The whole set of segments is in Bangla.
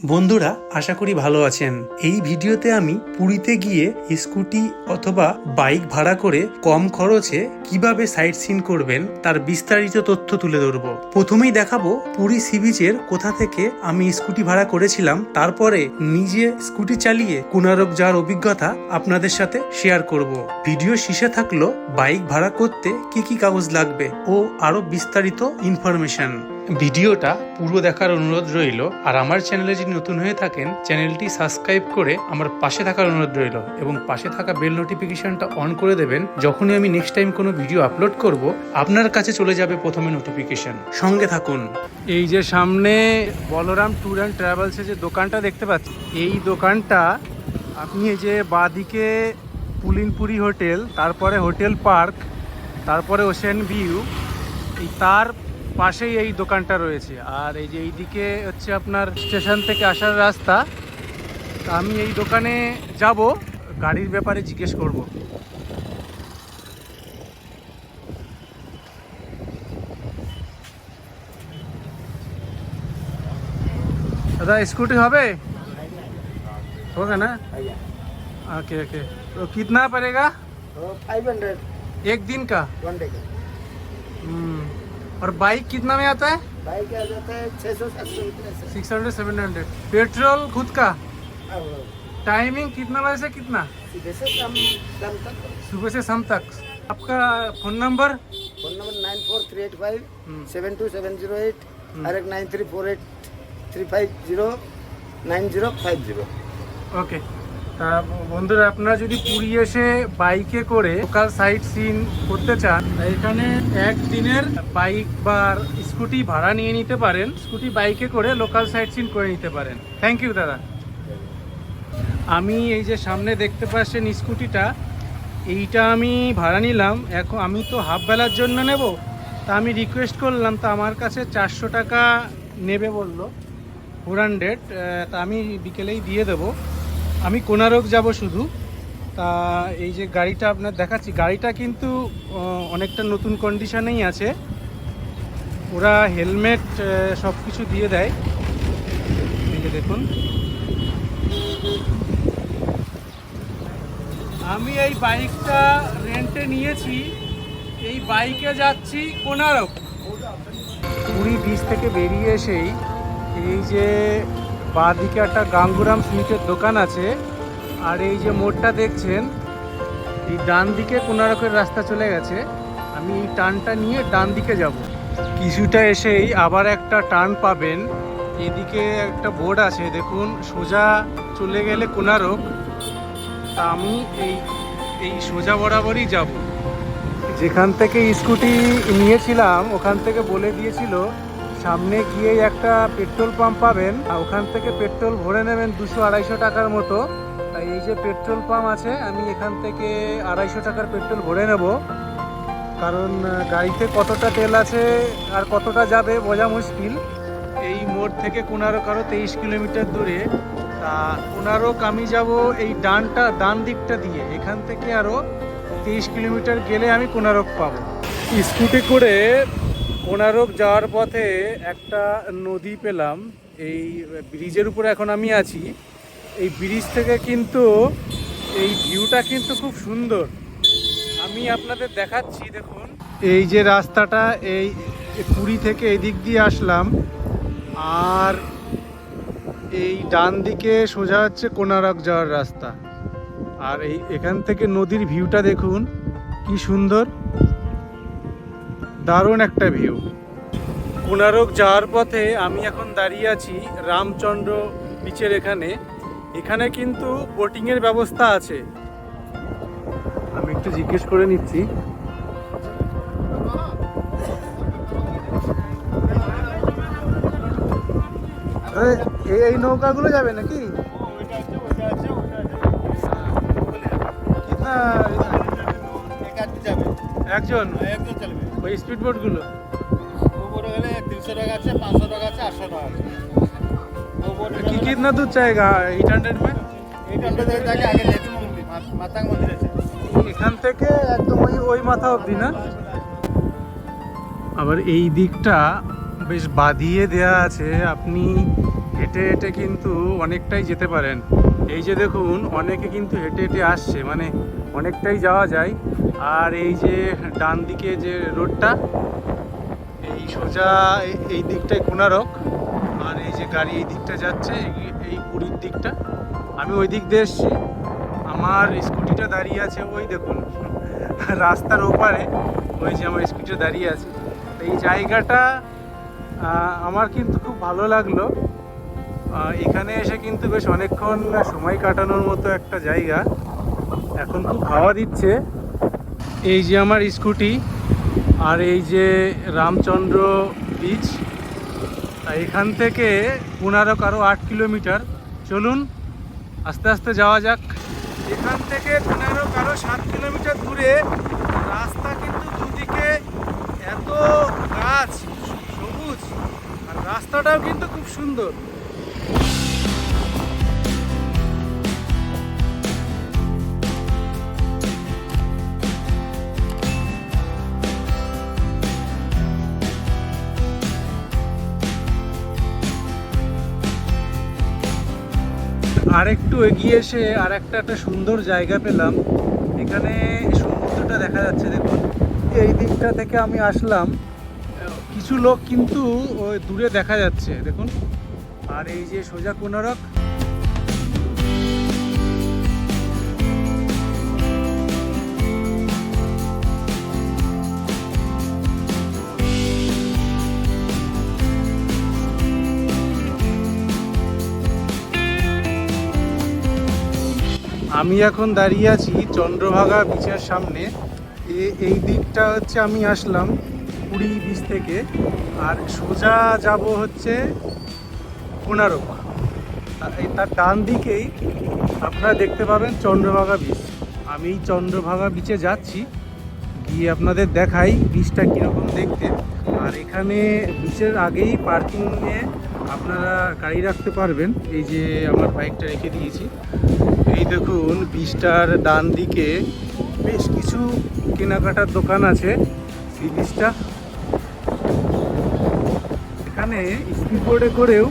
বন্ধুরা, আশা করি ভালো আছেন। এই ভিডিওতে আমি পুরীতে গিয়ে স্কুটি অথবা বাইক ভাড়া করে কম খরচে কিভাবে সাইট সিন করবেন তার বিস্তারিত তথ্য তুলে ধরবো। প্রথমেই দেখাবো পুরী সি বিচের কোথা থেকে আমি স্কুটি ভাড়া করেছিলাম, তারপরে নিজে স্কুটি চালিয়ে কোনারক যাওয়ার অভিজ্ঞতা আপনাদের সাথে শেয়ার করব। ভিডিও শেষে থাকলো বাইক ভাড়া করতে কি কি কাগজ লাগবে ও আরো বিস্তারিত ইনফরমেশন। ভিডিওটা পুরো দেখার অনুরোধ রইল। আর আমার চ্যানেলে যদি নতুন হয়ে থাকেন, চ্যানেলটি সাবস্ক্রাইব করে আমার পাশে থাকার অনুরোধ রইল এবং পাশে থাকা বেল নোটিফিকেশনটা অন করে দেবেন। যখনই আমি নেক্সট টাইম কোনো ভিডিও আপলোড করব, আপনার কাছে চলে যাবে প্রথমে নোটিফিকেশন। সঙ্গে থাকুন। এই যে সামনে বলরাম ট্যুর অ্যান্ড ট্রাভেলসের যে দোকানটা দেখতে পাচ্ছি, এই দোকানটা আপনি এই যে বাঁদিকে পুলিনপুরি হোটেল, তারপরে হোটেল পার্ক, তারপরে ওশেন ভিউ, এই তার পাশেই এই দোকানটা রয়েছে। আর এই যে এইদিকে হচ্ছে আপনার স্টেশন থেকে আসার রাস্তা। আমি এই দোকানে যাব, গাড়ির ব্যাপারে জিজ্ঞেস করব। দাদা, স্কুটি হবে? होगा ना? Okay okay. तो कितना पड़ेगा? 500 एक दिन का? 1 डे का। और बाइक कितना में आता है? बाइक आ जाता है 600-700 रुपये से। 600-700। पेट्रोल खुद का? और टाइमिंग कितना बजे से कितना? सीधे से शाम तक। सुबह से शाम तक। आपका फोन नंबर? फोन नंबर 9438572708 और एक 9348350950। ওকে। তা বন্ধুরা, আপনারা যদি পুরী এসে বাইকে করে লোকাল সাইট সিন করতে চান, এখানে একদিনের বাইক বা স্কুটি ভাড়া নিয়ে নিতে পারেন। স্কুটি বাইকে করে লোকাল সাইট সিন করে নিতে পারেন। থ্যাংক ইউ দাদা। আমি এই যে সামনে দেখতে পাচ্ছেন স্কুটিটা, এইটা আমি ভাড়া নিলাম। এখন আমি তো হাফ বেলার জন্য নেব, তা আমি রিকোয়েস্ট করলাম, তা আমার কাছে 400 টাকা নেবে বললো, 400। তা আমি বিকেলেই দিয়ে দেবো। আমি কোনারক যাব শুধু। তা এই যে গাড়িটা আপনার দেখাচ্ছি, গাড়িটা কিন্তু অনেকটা নতুন কন্ডিশনেই আছে। ওরা হেলমেট সব কিছু দিয়ে দেয়। এই যে দেখুন, আমি এই বাইকটা রেন্টে নিয়েছি। এই বাইকে যাচ্ছি কোনারক। পুরী বিচ থেকে বেরিয়ে এসেই এই যে বাঁদিকে একটা গাঙ্গুরাম সুইটের দোকান আছে। আর এই যে মোড়টা দেখছেন, এই ডান দিকে কোনারকের রাস্তা চলে গেছে। আমি এই টার্নটা নিয়ে ডান দিকে যাব। কিছুটা এসেই আবার একটা টার্ন পাবেন। এদিকে একটা বোর্ড আছে দেখুন, সোজা চলে গেলে কোনারক। তা আমি এই সোজা বরাবরই যাব। যেখান থেকে স্কুটি নিয়েছিলাম ওখান থেকে বলে দিয়েছিল সামনে গিয়েই একটা পেট্রোল পাম্প পাবেন, ওখান থেকে পেট্রোল ভরে নেবেন 200-250 টাকার মতো। তাই এই যে পেট্রোল পাম্প আছে, আমি এখান থেকে 250 টাকার পেট্রোল ভরে নেব। কারণ গাড়িতে কতটা তেল আছে আর কতটা যাবে বোঝা মুশকিল। এই মোড় থেকে কোনারক আরও 23 কিলোমিটার দূরে। তা কোনারক আমি যাব এই ডান দিকটা দিয়ে। এখান থেকে আরও 23 কিলোমিটার গেলে আমি কোনারক পাবো। স্কুটি করে কোনারক যাওয়ার পথে একটা নদী পেলাম। এই ব্রিজের উপরে এখন আমি আছি। এই ব্রিজ থেকে কিন্তু এই ভিউটা কিন্তু খুব সুন্দর। আমি আপনাদের দেখাচ্ছি, দেখুন এই যে রাস্তাটা, এই পুরী থেকে এই দিক দিয়ে আসলাম। আর এই ডান দিকে সোজা হচ্ছে কোনারক যাওয়ার রাস্তা। আর এখান থেকে নদীর ভিউটা দেখুন কি সুন্দর, দারুণ একটা ভিউ। কোনারক যাওয়ার পথে আমি এখন দাঁড়িয়ে আছি রামচন্দ্র বিচের এখানে কিন্তু বোটিংয়ের ব্যবস্থা আছে। আমি একটু জিজ্ঞেস করে নিচ্ছি। এই নৌকাগুলো যাবে নাকি? একজন ওই স্পিড বোটগুলো कितना दूर जाएगा? 800 में? এখান থেকে একদম ওই মাথা অবধি না? আবার এই দিকটা বেশ বাঁধিয়ে দেয়া আছে। আপনি হেঁটে হেঁটে কিন্তু অনেকটাই যেতে পারেন। এই যে দেখুন অনেকে কিন্তু হেঁটে হেঁটে আসছে, মানে অনেকটাই যাওয়া যায়। আর এই যে ডান দিকে যে রোডটা, এই সোজা এই দিকটায় কোনারক, আর এই যে গাড়ি এই দিকটা যাচ্ছে এই পুরীর দিকটা। আমি ওই দিক দিয়ে এসছি, আমার স্কুটিটা দাঁড়িয়ে আছে ওই দেখুন রাস্তার ওপারে, ওই যে আমার স্কুটিটা দাঁড়িয়ে আছে। এই জায়গাটা আমার কিন্তু খুব ভালো লাগলো। এখানে এসে কিন্তু বেশ অনেকক্ষণ সময় কাটানোর মতো একটা জায়গা। এখন খুব হাওয়া দিচ্ছে। এই যে আমার স্কুটি, আর এই যে রামচন্দ্র বিচ। এখান থেকে কোনারক আরও 8 কিলোমিটার। চলুন আস্তে আস্তে যাওয়া যাক। এখান থেকে কোনারক আরও 7 কিলোমিটার দূরে। রাস্তা কিন্তু দুদিকে এত গাছ, সবুজ, আর রাস্তাটাও কিন্তু খুব সুন্দর। আরেকটু এগিয়ে এসে আর একটা সুন্দর জায়গা পেলাম। এখানে সমুদ্রটা দেখা যাচ্ছে দেখুন। এই দিকটা থেকে আমি আসলাম, কিছু লোক কিন্তু ওই দূরে দেখা যাচ্ছে দেখুন। আর এই যে সোজা কোনারক। আমি এখন দাঁড়িয়ে আছি চন্দ্রভাগা বিচের সামনে। এই দিকটা হচ্ছে আমি আসলাম পুরী বিচ থেকে, আর সোজা যাব হচ্ছে কোনারক। তার ডান দিকেই আপনারা দেখতে পাবেন চন্দ্রভাগা বিচ। আমি চন্দ্রভাগা বিচে যাচ্ছি, গিয়ে আপনাদের দেখাই বিচটা কীরকম দেখতে। আর এখানে বিচের আগেই পার্কিংয়ে আপনারা গাড়ি রাখতে পারবেন। এই যে আমার বাইকটা রেখে দিয়েছি। এই দেখুন বিচটার ডান দিকে বেশ কিছু কেনাকাটার দোকান আছে। সি বিচটা, এখানে স্পিডবোটে করেও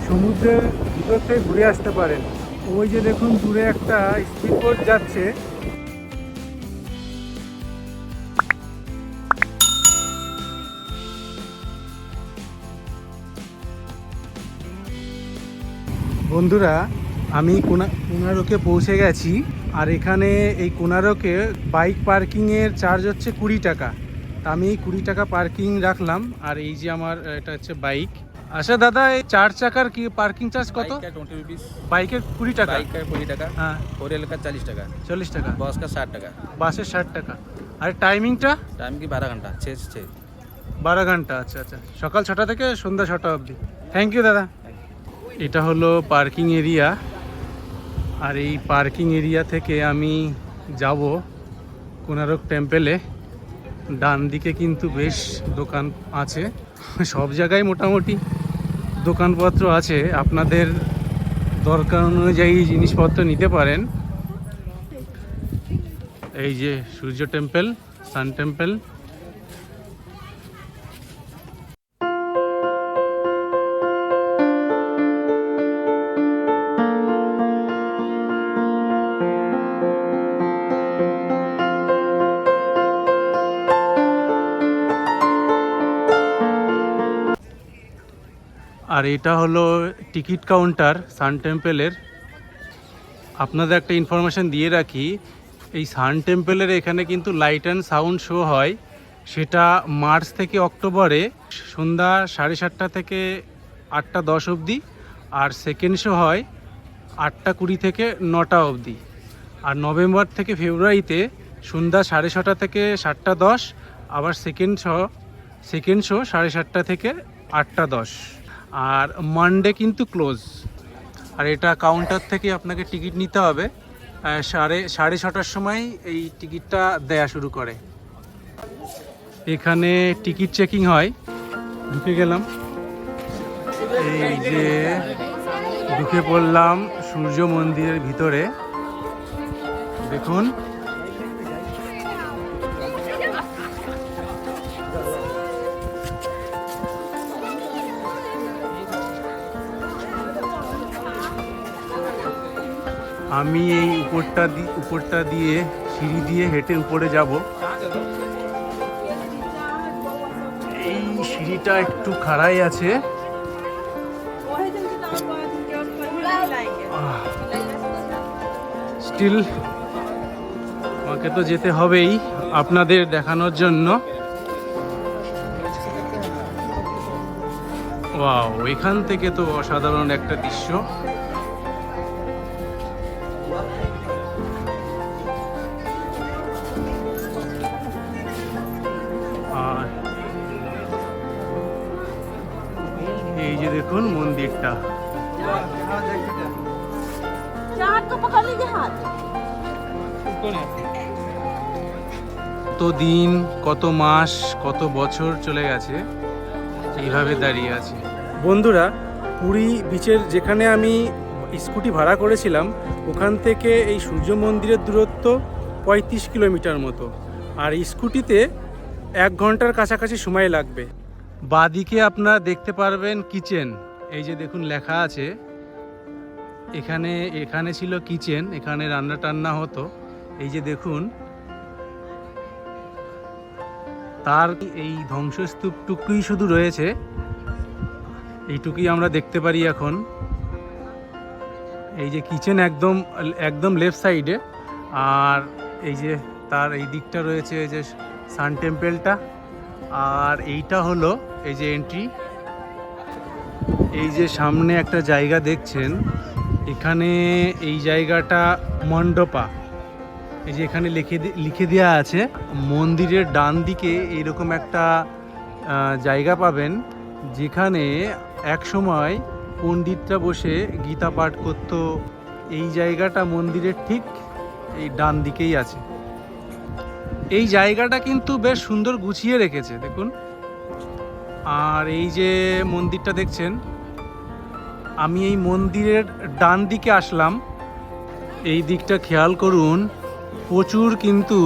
সমুদ্রের ভিতর থেকে ঘুরে আসতে পারেন। ওই যে দেখুন দূরে একটা স্পিডবোট যাচ্ছে। বন্ধুরা, আমি কোনারকে পৌঁছে গেছি। আর এখানে এই কোনারকে বাইক পার্কিংয়ের চার্জ হচ্ছে 20 টাকা। তা আমি 20 টাকা পার্কিং রাখলাম। আর এই যে আমার এটা হচ্ছে বাইক। আচ্ছা দাদা, এই 4 চাকার কি পার্কিং চার্জ কত? 20 रुपीस। বাইকের 20 টাকা, बाइक का 20 টাকা, হ্যাঁ। 4L का 40 টাকা, 40 টাকা, बस का 60 টাকা, বাসের 60 টাকা। আর টাইমিংটা? टाइम की 12 घंटा 6 से 6। 12 ঘন্টা। আচ্ছা আচ্ছা, সকাল 6টা থেকে সন্ধ্যা 6টা অবধি। থ্যাংক ইউ দাদা। এটা হলো পার্কিং এরিয়া। আর এই পার্কিং এরিয়া থেকে আমি যাব কোনারক টেম্পেলে। ডান দিকে কিন্তু বেশ দোকান আছে, সব জায়গায় মোটামুটি দোকানপত্র আছে। আপনাদের দরকার অনুযায়ী জিনিসপত্র নিতে পারেন। এই যে সূর্য টেম্পল, সান টেম্পল। আর এটা হলো টিকিট কাউন্টার সান টেম্পলের। আপনাদের একটা ইনফরমেশান দিয়ে রাখি, এই সান টেম্পলের এখানে কিন্তু লাইট অ্যান্ড সাউন্ড শো হয়। সেটা মার্চ থেকে অক্টোবরে সন্ধ্যা 7:30 থেকে 8:10 অবধি। আর সেকেন্ড শো হয় 8:20 থেকে 9টা অবধি। আর নভেম্বর থেকে ফেব্রুয়ারিতে সন্ধ্যা 6:30 থেকে 7:10। আবার সেকেন্ড শো 7:30 থেকে 8:10। আর মানডে কিন্তু ক্লোজ। আর এটা কাউন্টার থেকে আপনাকে টিকিট নিতে হবে। 6:30টার সময় এই টিকিটটা দেয়া শুরু করে। এখানে টিকিট চেকিং হয়। ঢুকে গেলাম, এই যে ঢুকে পড়লাম সূর্য মন্দিরের ভিতরে। দেখুন আমি এই উপরটা দিয়ে সিঁড়ি দিয়ে হেঁটে উপরে যাব। এই সিঁড়িটা একটু খাড়াই আছে। স্টিল আমাকে তো যেতে হবেই আপনাদের দেখানোর জন্য। ওয়াও, এখান থেকে তো অসাধারণ একটা দৃশ্য। আর এই যে দেখুন মন্দিরটা। কত দিন, কত মাস, কত বছর চলে গেছে, এইভাবে দাঁড়িয়ে আছে। বন্ধুরা, পুরী বিচের যেখানে আমি স্কুটি ভাড়া করেছিলাম ওখান থেকে এই সূর্য মন্দিরের দূরত্ব 35 কিলোমিটার মতো, আর স্কুটিতে 1 ঘন্টার কাছাকাছি সময় লাগবে। বাঁদিকে আপনারা দেখতে পারবেন কিচেন। এই যে দেখুন লেখা আছে, এখানে ছিল কিচেন, এখানে রান্না টান্না হতো। এই যে দেখুন, তার এই ধ্বংসস্তূপটুকুই শুধু রয়েছে, এইটুকুই আমরা দেখতে পারি এখন। এই যে কিচেন একদম লেফট সাইডে, আর এই যে তার এই দিকটা রয়েছে এই যে সান টেম্পলটা, আর এইটা হলো এই যে এন্ট্রি। এই যে সামনে একটা জায়গা দেখছেন, এখানে এই জায়গাটা মণ্ডপা। এই যে এখানে লিখে দেওয়া আছে, মন্দিরের ডান দিকে এইরকম একটা জায়গা পাবেন যেখানে এক সময় পণ্ডিতরা বসে গীতা পাঠ করত। এই জায়গাটা মন্দিরের ঠিক এই ডান দিকেই আছে। এই জায়গাটা কিন্তু বেশ সুন্দর গুছিয়ে রেখেছে দেখুন। আর এই যে মন্দিরটা দেখছেন, আমি এই মন্দিরের ডান দিকে আসলাম। এই দিকটা খেয়াল করুন, প্রচুর কিন্তু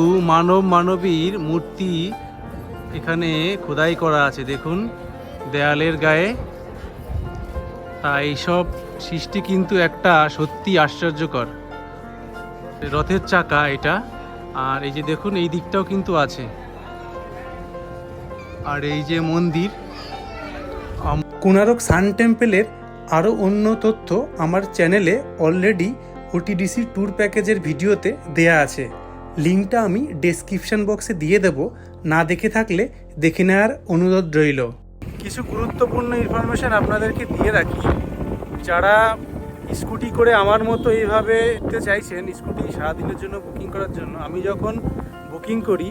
মানবীর মূর্তি এখানে খোদাই করা আছে দেখুন দেয়ালের গায়ে। এইসব সৃষ্টি কিন্তু একটা সত্যি আশ্চর্যকর। রথের চাকা এটা। আর এই যে দেখুন এই দিকটাও কিন্তু আছে। আর এই যে মন্দির। কোণারক সান টেম্পলের আরও অন্য তথ্য আমার চ্যানেলে অলরেডি ওটিডিসি ট্যুর প্যাকেজের ভিডিওতে দেয়া আছে। লিঙ্কটা আমি ডেসক্রিপশন বক্সে দিয়ে দেব, না দেখে থাকলে দেখে নেওয়ার অনুরোধ রইল। কিছু গুরুত্বপূর্ণ ইনফরমেশান আপনাদেরকে দিয়ে রাখি। যারা স্কুটি করে আমার মতো এইভাবে যেতে চাইছেন, স্কুটি সারাদিনের জন্য বুকিং করার জন্য, আমি যখন বুকিং করি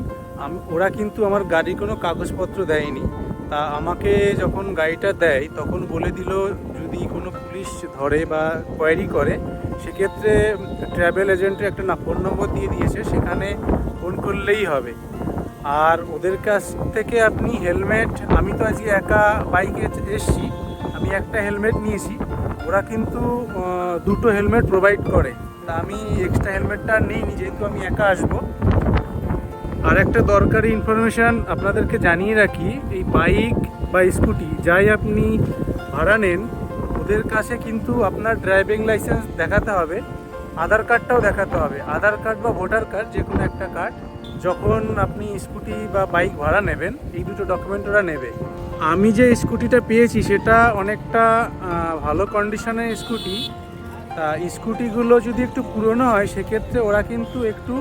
ওরা কিন্তু আমার গাড়ির কোনো কাগজপত্র দেয়নি। তা আমাকে যখন গাড়িটা দেয় তখন বলে দিল যদি কোনো পুলিশ ধরে বা কোয়ারি করে সেক্ষেত্রে ট্রাভেল এজেন্টের একটা ফোন নম্বর দিয়ে দিয়েছে, সেখানে ফোন করলেই হবে। আর ওদের কাছ থেকে আপনি হেলমেট, আমি তো আজকে একা বাইকে এসছি, আমি একটা হেলমেট নিয়েছি, ওরা কিন্তু 2টো হেলমেট প্রোভাইড করে। তা আমি এক্সট্রা হেলমেটটা নিইনি যেহেতু আমি একা আসবো। আর একটা দরকারি ইনফরমেশান আপনাদেরকে জানিয়ে রাখি, এই বাইক বা স্কুটি যাই আপনি ভাড়া নেন, ওদের কাছে কিন্তু আপনার ড্রাইভিং লাইসেন্স দেখাতে হবে, আধার কার্ডটাও দেখাতে হবে। আধার কার্ড বা ভোটার কার্ড যে কোনো একটা কার্ড। যখন আপনি স্কুটি বা বাইক ভাড়া নেবেন এই দুটো ডকুমেন্ট ওরা নেবে। আমি যে স্কুটিটা পেয়েছি সেটা অনেকটা ভালো কন্ডিশনের স্কুটি। তা স্কুটিগুলো যদি একটু পুরনো হয় সেক্ষেত্রে ওরা কিন্তু একটু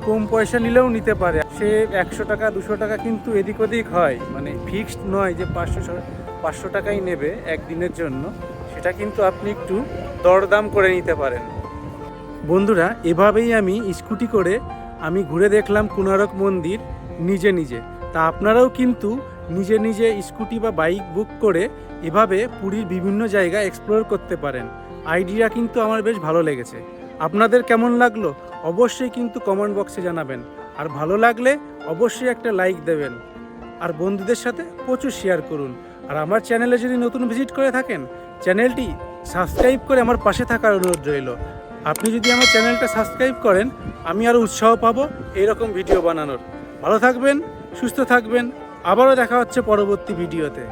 কম পয়সা নিলেও নিতে পারে। সে 100 টাকা 200 টাকা কিন্তু এদিক ওদিক হয়, মানে ফিক্সড নয় যে 500 টাকাই নেবে একদিনের জন্য। সেটা কিন্তু আপনি একটু দরদাম করে নিতে পারেন। বন্ধুরা, এভাবেই আমি স্কুটি করে আমি ঘুরে দেখলাম কোণারক মন্দির নিজে। তা আপনারাও কিন্তু নিজে স্কুটি বা বাইক বুক করে এভাবে পুরীর বিভিন্ন জায়গা এক্সপ্লোর করতে পারেন। আইডিয়া কিন্তু আমার বেশ ভালো লেগেছে। আপনাদের কেমন লাগলো অবশ্যই কিন্তু কমেন্ট বক্সে জানাবেন। আর ভালো লাগলে অবশ্যই একটা লাইক দেবেন, আর বন্ধুদের সাথে প্রচুর শেয়ার করুন। আর আমার চ্যানেলে যদি নতুন ভিজিট করে থাকেন, চ্যানেলটি সাবস্ক্রাইব করে আমার পাশে থাকার অনুরোধ রইল। আপনি যদি আমার চ্যানেলটা সাবস্ক্রাইব করেন আমি আরও উৎসাহ পাবো এইরকম ভিডিও বানানোর। ভালো থাকবেন, সুস্থ থাকবেন, আবারও দেখা হচ্ছে পরবর্তী ভিডিওতে।